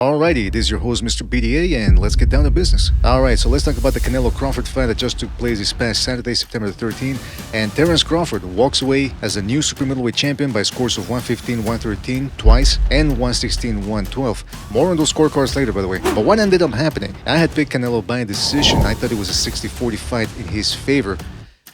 Alrighty, this is your host, Mr. BDA, and let's get down to business. Alright, so let's talk about the Canelo Crawford fight that just took place this past Saturday, September the 13th. And Terence Crawford walks away as the new super middleweight champion by scores of 115-113 twice and 116-112. More on those scorecards later, by the way. But what ended up happening? I had picked Canelo by decision. I thought it was a 60-40 fight in his favor.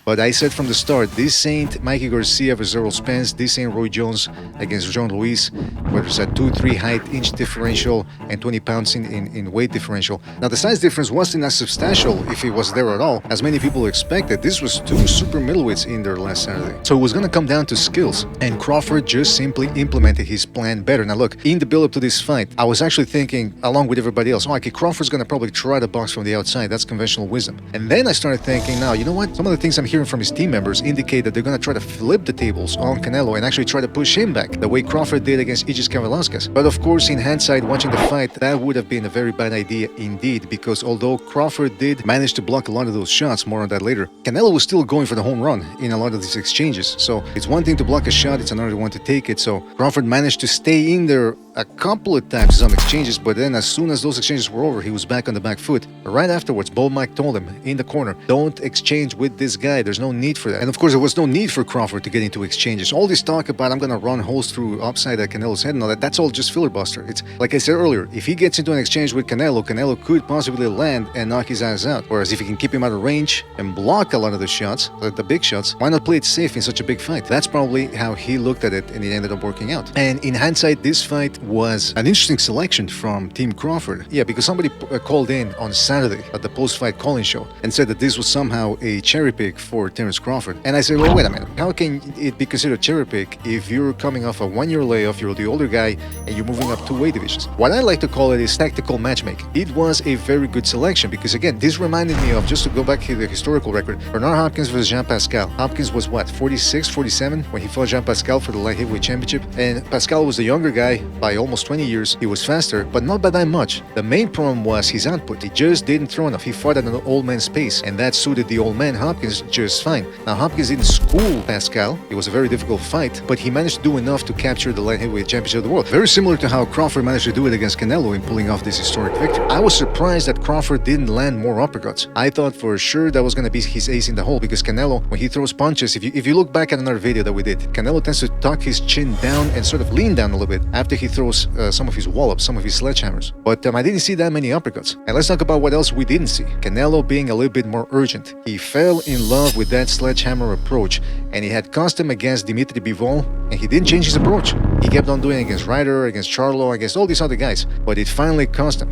But I said from the start, this ain't Mikey Garcia versus Errol Spence, this ain't Roy Jones against John Luis, where there's a 2-3 height inch differential and 20 pounds in weight differential. Now the size difference wasn't as substantial if it was there at all, as many people expected. This was two super middleweights in there last Saturday. So it was gonna come down to skills, and Crawford just simply implemented his plan better. Now look, in the build-up to this fight, I was actually thinking, along with everybody else, okay, Crawford's gonna probably try to box from the outside, that's conventional wisdom. And then I started thinking, now, you know what, some of the things I'm hearing from his team members indicate that they're going to try to flip the tables on Canelo and actually try to push him back, the way Crawford did against Idris Velasquez. But of course, in hindsight, watching the fight, that would have been a very bad idea indeed, because although Crawford did manage to block a lot of those shots, more on that later, Canelo was still going for the home run in a lot of these exchanges. So it's one thing to block a shot, it's another one to take it. So Crawford managed to stay in there a couple of times in some exchanges, but then as soon as those exchanges were over, he was back on the back foot. Right afterwards, Bo Mike told him in the corner, don't exchange with this guy, there's no need for that. And of course, there was no need for Crawford to get into exchanges. All this talk about I'm gonna run holes through upside at Canelo's head and all that, that's all just filler buster. It's like I said earlier, if he gets into an exchange with Canelo, Canelo could possibly land and knock his ass out. Whereas if he can keep him out of range and block a lot of the shots, the big shots, why not play it safe in such a big fight? That's probably how he looked at it, and it ended up working out. And in hindsight, this fight was an interesting selection from Team Crawford. Yeah, because somebody called in on Saturday at the post-fight calling show and said that this was somehow a cherry pick for Terence Crawford. And I said, well, wait a minute. How can it be considered cherry pick if you're coming off a 1-year layoff, you're the older guy, and you're moving up 2 weight divisions? What I like to call it is tactical matchmaking. It was a very good selection because, again, this reminded me of, just to go back to the historical record, Bernard Hopkins versus Jean Pascal. Hopkins was what, 46, 47 when he fought Jean Pascal for the light heavyweight championship, and Pascal was the younger guy by almost 20 years. He was faster, but not by that much. The main problem was his output. He just didn't throw enough. He fought at an old man's pace, and that suited the old man Hopkins just fine. Now, Hopkins didn't school Pascal. It was a very difficult fight, but he managed to do enough to capture the light heavyweight championship of the world. Very similar to how Crawford managed to do it against Canelo in pulling off this historic victory. I was surprised that Crawford didn't land more uppercuts. I thought for sure that was going to be his ace in the hole, because Canelo, when he throws punches, if you look back at another video that we did, Canelo tends to tuck his chin down and sort of lean down a little bit after he throws some of his wallops, some of his sledgehammers. But I didn't see that many uppercuts. And let's talk about what else we didn't see. Canelo being a little bit more urgent. He fell in love with that sledgehammer approach, and he had cost him against Dimitri Bivol, and he didn't change his approach. He kept on doing it against Ryder, against Charlo, against all these other guys, but it finally cost him.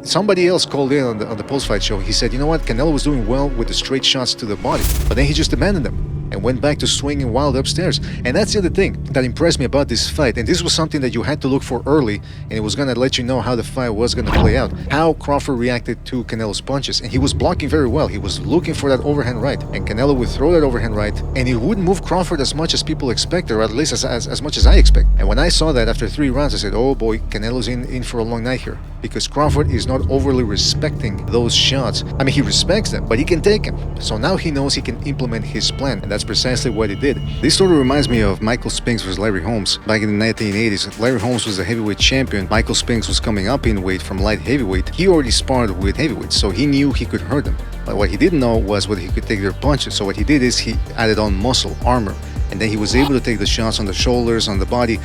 Somebody else called in on the post-fight show. He said, you know what, Canelo was doing well with the straight shots to the body, but then he just abandoned them and went back to swinging wild upstairs. And that's the other thing that impressed me about this fight, and this was something that you had to look for early, and it was going to let you know how the fight was going to play out, how Crawford reacted to Canelo's punches. And he was blocking very well. He was looking for that overhand right, and Canelo would throw that overhand right, and it wouldn't move Crawford as much as people expected, or at least as much as I expect. And when I saw that after 3 rounds, I said, oh boy, Canelo's in for a long night here, because Crawford is not overly respecting those shots. I mean, he respects them, but he can take them. So now he knows he can implement his plan, and that's precisely what he did. This sort of reminds me of Michael Spinks versus Larry Holmes back in the 1980s. Larry Holmes was the heavyweight champion. Michael Spinks was coming up in weight from light heavyweight. He already sparred with heavyweights, so he knew he could hurt them. But what he didn't know was whether he could take their punches. So what he did is he added on muscle, armor, and then he was able to take the shots on the shoulders, on the body,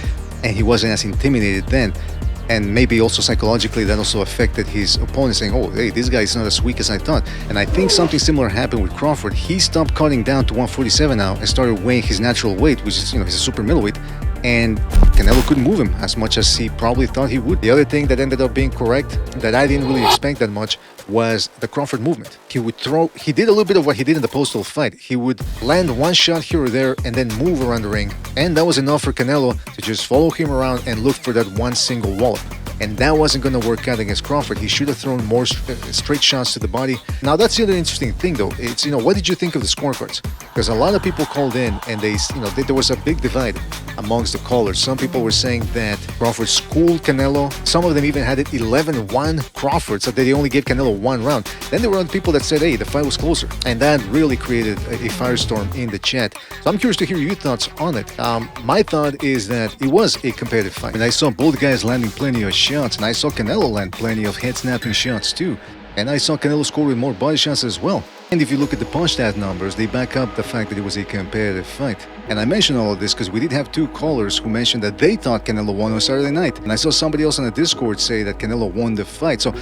and he wasn't as intimidated then. And maybe also psychologically that also affected his opponent, saying, oh, hey, this guy is not as weak as I thought. And I think something similar happened with Crawford. He stopped cutting down to 147 now and started weighing his natural weight, which is, he's a super middleweight. And Canelo couldn't move him as much as he probably thought he would. The other thing that ended up being correct, that I didn't really expect that much, was the Crawford movement. He did a little bit of what he did in the postal fight. He would land one shot here or there and then move around the ring. And that was enough for Canelo to just follow him around and look for that one single wallop. And that wasn't going to work out against Crawford. He should have thrown more straight shots to the body. Now, that's the other interesting thing, though. It's, what did you think of the scorecards? Because a lot of people called in, and there was a big divide amongst the callers. Some people were saying that Crawford schooled Canelo. Some of them even had it 11-1 Crawford, so they only gave Canelo one round. Then there were other people that said, hey, the fight was closer. And that really created a firestorm in the chat. So I'm curious to hear your thoughts on it. My thought is that it was a competitive fight. And I saw both guys landing plenty of shots, and I saw Canelo land plenty of head-snapping shots too. And I saw Canelo score with more body shots as well. And if you look at the punch stat numbers, they back up the fact that it was a competitive fight. And I mention all of this because we did have two callers who mentioned that they thought Canelo won on Saturday night. And I saw somebody else on the Discord say that Canelo won the fight. So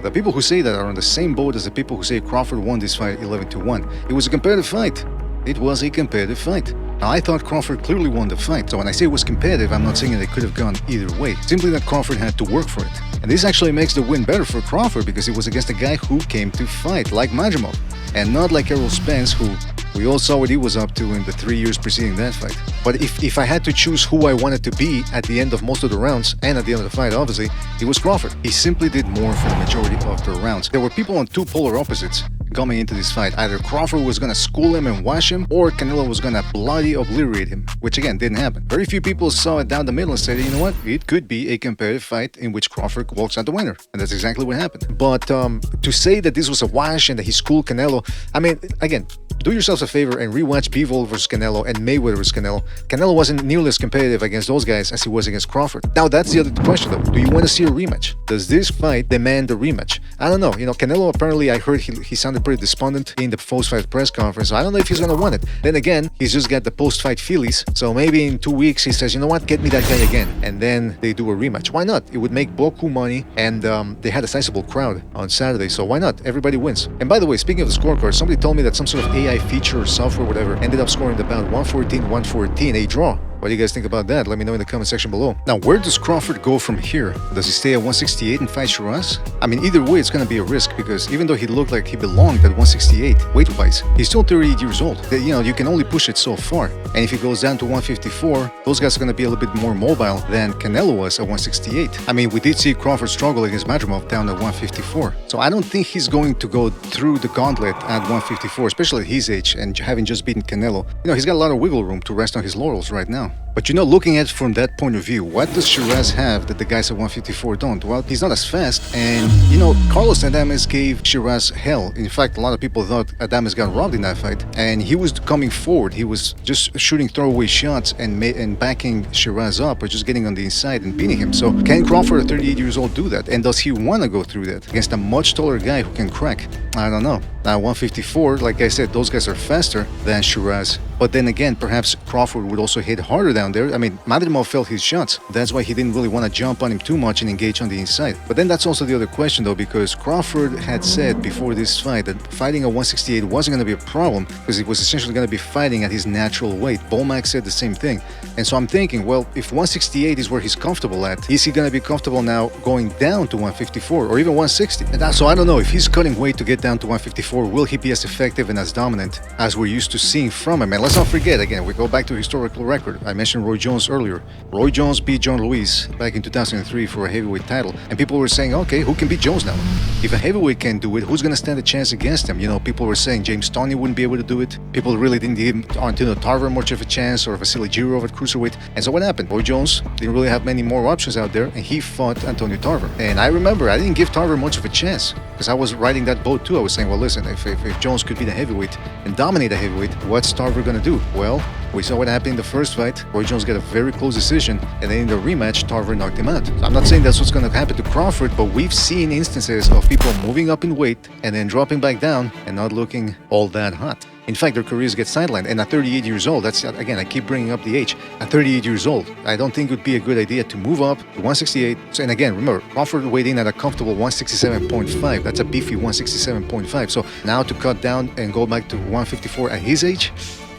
the people who say that are on the same boat as the people who say Crawford won this fight 11-1. It was a competitive fight. It was a competitive fight. Now, I thought Crawford clearly won the fight. So when I say it was competitive, I'm not saying that it could have gone either way. Simply that Crawford had to work for it. And this actually makes the win better for Crawford because it was against a guy who came to fight, like Madrimov. And not like Errol Spence, who we all saw what he was up to in the 3 years preceding that fight. But if I had to choose who I wanted to be at the end of most of the rounds, and at the end of the fight, obviously, it was Crawford. He simply did more for the majority of the rounds. There were people on two polar opposites coming into this fight. Either Crawford was going to school him and wash him, or Canelo was going to bloody obliterate him, which again didn't happen. Very few people saw it down the middle and said, you know what, it could be a competitive fight in which Crawford walks out the winner. And that's exactly what happened. But to say that this was a wash and that he schooled Canelo, I mean, again, do yourselves a favor and rewatch Bivol versus Canelo and Mayweather versus Canelo. Canelo wasn't nearly as competitive against those guys as he was against Crawford. Now, that's the other question, though. Do you want to see a rematch? Does this fight demand a rematch? I don't know. You know, Canelo, apparently, I heard he sounded pretty despondent in the post-fight press conference. So I don't know if he's going to want it. Then again, he's just got the post-fight feelies. So maybe in 2 weeks, he says, you know what, get me that guy again. And then they do a rematch. Why not? It would make Boku money, and they had a sizable crowd on Saturday. So why not? Everybody wins. And by the way, speaking of the scorecard, somebody told me that some sort of AI feature or software, whatever, ended up scoring about 114-114, a draw. What do you guys think about that? Let me know in the comment section below. Now, where does Crawford go from here? Does he stay at 168 and fight Shiraz? I mean, either way, it's going to be a risk because even though he looked like he belonged at 168 weight-wise, he's still 38 years old. You know, you can only push it so far. And if he goes down to 154, those guys are going to be a little bit more mobile than Canelo was at 168. I mean, we did see Crawford struggle against Madrimov down at 154. So I don't think he's going to go through the gauntlet at 154, especially at his age and having just beaten Canelo. You know, he's got a lot of wiggle room to rest on his laurels right now. But you know, looking at it from that point of view, what does Shiraz have that the guys at 154 don't? Well, he's not as fast, and you know, Carlos Adames gave Shiraz hell. In fact, a lot of people thought Adames got robbed in that fight, and he was coming forward. He was just shooting throwaway shots and backing Shiraz up, or just getting on the inside and beating him. So can Crawford at 38 years old do that? And does he want to go through that against a much taller guy who can crack? I don't know. Now, 154, like I said, those guys are faster than Shiraz. But then again, perhaps Crawford would also hit harder down there. I mean, Madrimov felt his shots. That's why he didn't really want to jump on him too much and engage on the inside. But then that's also the other question, though, because Crawford had said before this fight that fighting at 168 wasn't going to be a problem because he was essentially going to be fighting at his natural weight. Bomac said the same thing. And so I'm thinking, well, if 168 is where he's comfortable at, is he going to be comfortable now going down to 154 or even 160? So I don't know. If he's cutting weight to get down to 154, will he be as effective and as dominant as we're used to seeing from him? And let's not forget, again, we go back to historical record. I mentioned Roy Jones earlier. Roy Jones beat John Luis back in 2003 for a heavyweight title. And people were saying, okay, who can beat Jones now? If a heavyweight can do it, who's going to stand a chance against him? You know, people were saying James Toney wouldn't be able to do it. People really didn't give Antonio Tarver much of a chance, or Vasily Girov at cruiserweight. And so what happened? Roy Jones didn't really have many more options out there, and he fought Antonio Tarver. And I remember I didn't give Tarver much of a chance because I was riding that boat too. I was saying, well, listen, if Jones could be the heavyweight and dominate a heavyweight, what's Tarver going to do? Well, we saw what happened in the first fight. Roy Jones got a very close decision, and then in the rematch, Tarver knocked him out. So I'm not saying that's what's going to happen to Crawford, but we've seen instances of people moving up in weight and then dropping back down and not looking all that hot. In fact, their careers get sidelined. And at 38 years old, that's, again, I keep bringing up the age. At 38 years old, I don't think it would be a good idea to move up to 168. So, and again, remember, Crawford weighed in at a comfortable 167.5. That's a beefy 167.5. So now to cut down and go back to 154 at his age,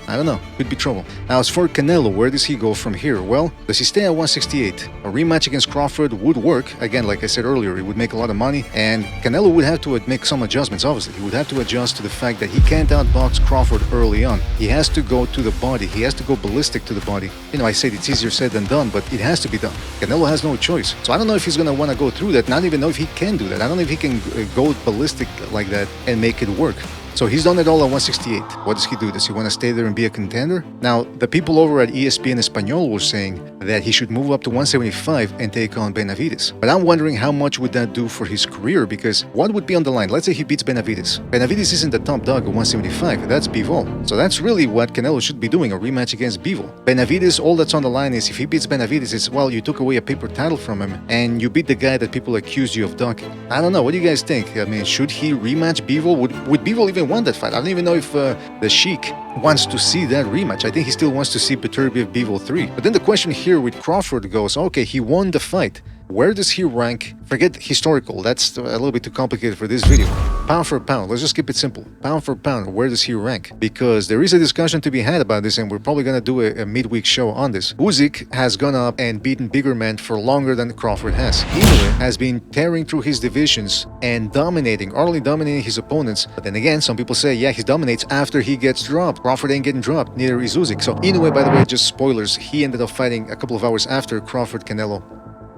I don't know, could be trouble. Now, as for Canelo, where does he go from here? Well, does he stay at 168? A rematch against Crawford would work. Again, like I said earlier, it would make a lot of money, and Canelo would have to make some adjustments, obviously. He would have to adjust to the fact that he can't outbox Crawford early on. He has to go to the body. He has to go ballistic to the body. You know, I said it's easier said than done, but it has to be done. Canelo has no choice. So I don't know if he's going to want to go through that, not even know if he can do that. I don't know if he can go ballistic like that and make it work. So he's done it all at 168. What does he do? Does he want to stay there and be a contender? Now, the people over at ESPN Espanol were saying that he should move up to 175 and take on Benavides. But I'm wondering how much would that do for his career, because what would be on the line? Let's say he beats Benavides. Benavides isn't the top dog at 175, that's Bivol. So that's really what Canelo should be doing, a rematch against Bivol. Benavides, all that's on the line is if he beats Benavides, it's, well, you took away a paper title from him and you beat the guy that people accused you of ducking. I don't know, what do you guys think? I mean, should he rematch Bivol? Would Bivol even want that fight? I don't even know if the Sheik wants to see that rematch. I think he still wants to see Beterbiev Bivol 3. But then the question here with Crawford goes, okay, he won the fight. Where does he rank? Forget historical, that's a little bit too complicated for this video. Pound for pound, let's just keep it simple. Pound for pound, where does he rank? Because there is a discussion to be had about this, and we're probably gonna do a midweek show on this. Usyk has gone up and beaten bigger men for longer than Crawford has. Inoue has been tearing through his divisions and utterly dominating his opponents. But then again, some people say, yeah, he dominates after he gets dropped. Crawford ain't getting dropped, neither is Usyk. So Inoue, by the way, just spoilers, he ended up fighting a couple of hours after Crawford Canelo,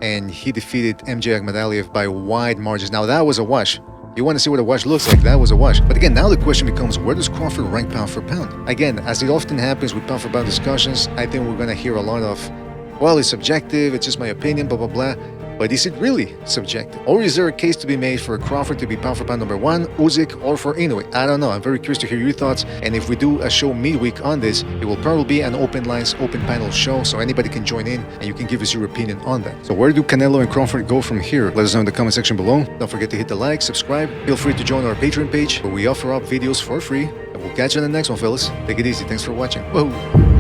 and he defeated MJ Akhmadaliev by wide margins. Now that was a wash. You want to see what a wash looks like, that was a wash. But again, now the question becomes, where does Crawford rank pound for pound? Again, as it often happens with pound for pound discussions, I think we're going to hear a lot of, well, it's subjective, it's just my opinion, blah, blah, blah. But is it really subjective? Or is there a case to be made for Crawford to be pound for pound number one, Usyk, or for Inoue? I don't know. I'm very curious to hear your thoughts. And if we do a show midweek on this, it will probably be an open lines, open panel show, so anybody can join in and you can give us your opinion on that. So where do Canelo and Crawford go from here? Let us know in the comment section below. Don't forget to hit the like, subscribe. Feel free to join our Patreon page where we offer up videos for free. And we'll catch you in the next one, fellas. Take it easy. Thanks for watching. Whoa.